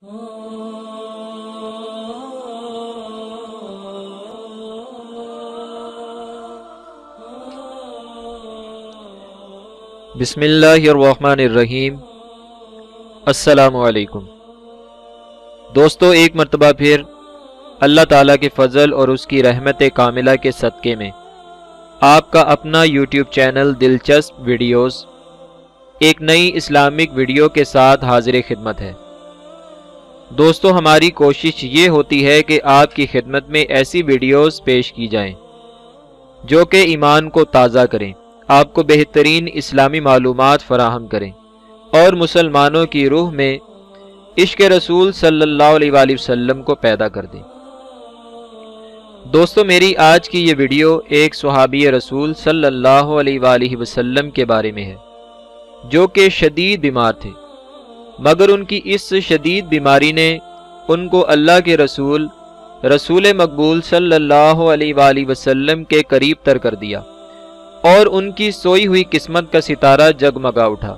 بسم اللہ الرحمن الرحیم۔ السلام علیکم دوستو، ایک مرتبہ پھر اللہ تعالیٰ کے فضل اور اس کی رحمت کاملہ کے صدقے میں آپ کا اپنا یوٹیوب چینل دلچسپ ویڈیوز ایک نئی اسلامک ویڈیو کے ساتھ حاضر خدمت ہے۔ دوستو، ہماری کوشش یہ ہوتی ہے کہ آپ کی خدمت میں ایسی ویڈیوز پیش کی جائیں جو کہ ایمان کو تازہ کریں، آپ کو بہترین اسلامی معلومات فراہم کریں اور مسلمانوں کی روح میں عشق رسول صلی اللہ علیہ وآلہ وسلم کو پیدا کر دیں۔ دوستو، میری آج کی یہ ویڈیو ایک صحابی رسول صلی اللہ علیہ وآلہ وسلم کے بارے میں ہے جو کہ شدید بیمار تھے، مگر ان کی اس شدید بیماری نے ان کو اللہ کے رسول مقبول صلی اللہ علیہ وآلہ وسلم کے قریب تر کر دیا اور ان کی سوئی ہوئی قسمت کا ستارہ جگمگا اٹھا۔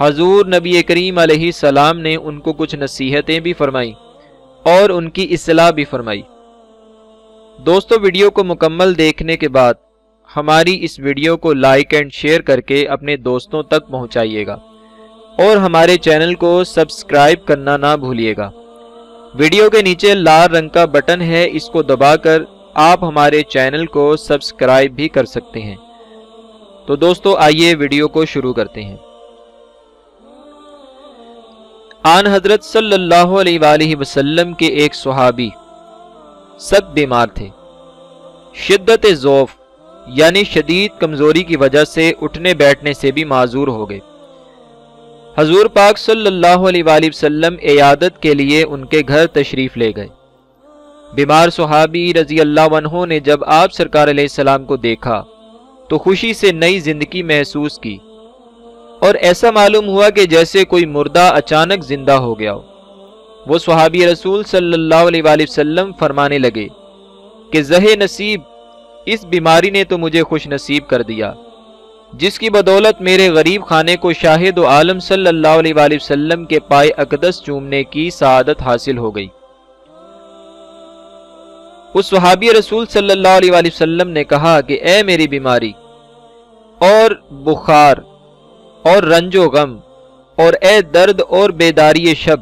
حضور نبی کریم علیہ السلام نے ان کو کچھ نصیحتیں بھی فرمائیں اور ان کی اصلاح بھی فرمائی۔ دوستو، ویڈیو کو مکمل دیکھنے کے بعد ہماری اس ویڈیو کو لائک اینڈ شیئر کر کے اپنے دوستوں تک پہنچائیے گا اور ہمارے چینل کو سبسکرائب کرنا نہ بھولیے گا۔ ویڈیو کے نیچے لال رنگ کا بٹن ہے، اس کو دبا کر آپ ہمارے چینل کو سبسکرائب بھی کر سکتے ہیں۔ تو دوستو، آئیے ویڈیو کو شروع کرتے ہیں۔ آن حضرت صلی اللہ علیہ وآلہ وسلم کے ایک صحابی سخت بیمار تھے۔ شدت ضعف یعنی شدید کمزوری کی وجہ سے اٹھنے بیٹھنے سے بھی معذور ہو گئے۔ حضور پاک صلی اللہ علیہ وآلہ وسلم عیادت کے لیے ان کے گھر تشریف لے گئے۔ بیمار صحابی رضی اللہ عنہ نے جب آپ سرکار علیہ السلام کو دیکھا تو خوشی سے نئی زندگی محسوس کی اور ایسا معلوم ہوا کہ جیسے کوئی مردہ اچانک زندہ ہو گیا ہو۔ وہ صحابی رسول صلی اللہ علیہ وآلہ وسلم فرمانے لگے کہ زہ نصیب، اس بیماری نے تو مجھے خوش نصیب کر دیا، جس کی بدولت میرے غریب خانے کو شاہد و عالم صلی اللہ علیہ وآلہ وسلم کے پائے اقدس چومنے کی سعادت حاصل ہو گئی۔ اس صحابی رسول صلی اللہ علیہ وآلہ وسلم نے کہا کہ اے میری بیماری اور بخار اور رنج و غم اور اے درد اور بیداری شب،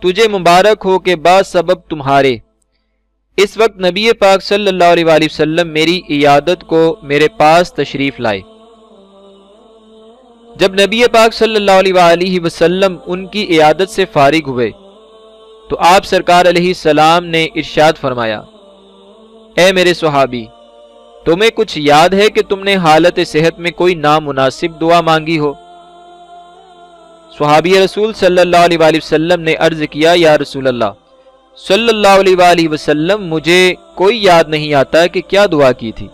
تجھے مبارک ہو کہ با سبب تمہارے اس وقت نبی پاک صلی اللہ علیہ وآلہ وسلم میری عیادت کو میرے پاس تشریف لائے۔ جب نبی پاک صلی اللہ علیہ وآلہ وسلم ان کی عیادت سے فارغ ہوئے تو آپ سرکار علیہ السلام نے ارشاد فرمایا، اے میرے صحابی، تمہیں کچھ یاد ہے کہ تم نے حالت صحت میں کوئی نامناسب دعا مانگی ہو؟ صحابی رسول صلی اللہ علیہ وآلہ وسلم نے عرض کیا، یا رسول اللہ صلی اللہ علیہ وآلہ وسلم، مجھے کوئی یاد نہیں آتا کہ کیا دعا کی تھی۔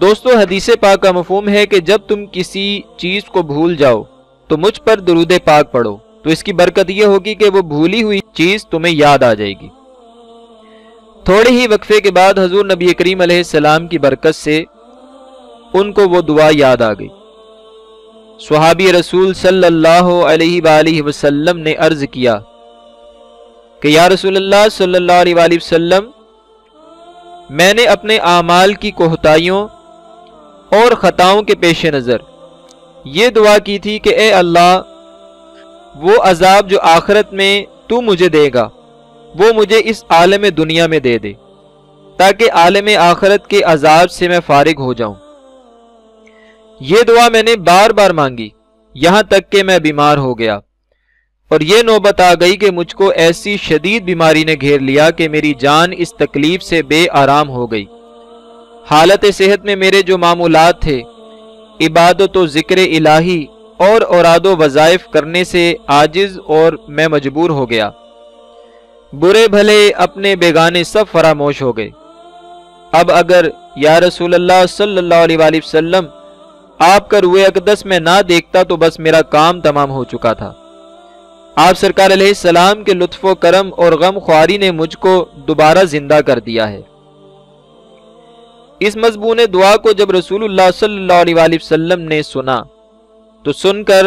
دوستو، حدیث پاک کا مفہوم ہے کہ جب تم کسی چیز کو بھول جاؤ تو مجھ پر درود پاک پڑھو، تو اس کی برکت یہ ہوگی کہ وہ بھولی ہوئی چیز تمہیں یاد آ جائے گی۔ تھوڑے ہی وقفے کے بعد حضور نبی کریم علیہ السلام کی برکت سے ان کو وہ دعا یاد آ گئی۔ صحابی رسول صلی اللہ علیہ وآلہ وسلم نے عرض کیا کہ یا رسول اللہ صلی اللہ علیہ وآلہ وسلم، میں نے اپنے اعمال کی کوتاہیوں اور خطاؤں کے پیش نظر یہ دعا کی تھی کہ اے اللہ، وہ عذاب جو آخرت میں تو مجھے دے گا وہ مجھے اس عالم دنیا میں دے دے، تاکہ عالم آخرت کے عذاب سے میں فارغ ہو جاؤں۔ یہ دعا میں نے بار بار مانگی، یہاں تک کہ میں بیمار ہو گیا اور یہ نوبت آ گئی کہ مجھ کو ایسی شدید بیماری نے گھیر لیا کہ میری جان اس تکلیف سے بے آرام ہو گئی۔ حالت صحت میں میرے جو معمولات تھے، عبادت و ذکر الہی اور اوراد و وظائف کرنے سے عاجز اور میں مجبور ہو گیا۔ برے بھلے اپنے بیگانے سب فراموش ہو گئے۔ اب اگر یا رسول اللہ صلی اللہ علیہ وآلہ وسلم آپ کا روئے اقدس میں نہ دیکھتا تو بس میرا کام تمام ہو چکا تھا۔ آپ سرکار علیہ السلام کے لطف و کرم اور غم خواری نے مجھ کو دوبارہ زندہ کر دیا ہے۔ اس مضمون دعا کو جب رسول اللہ صلی اللہ علیہ وآلہ وسلم نے سنا تو سن کر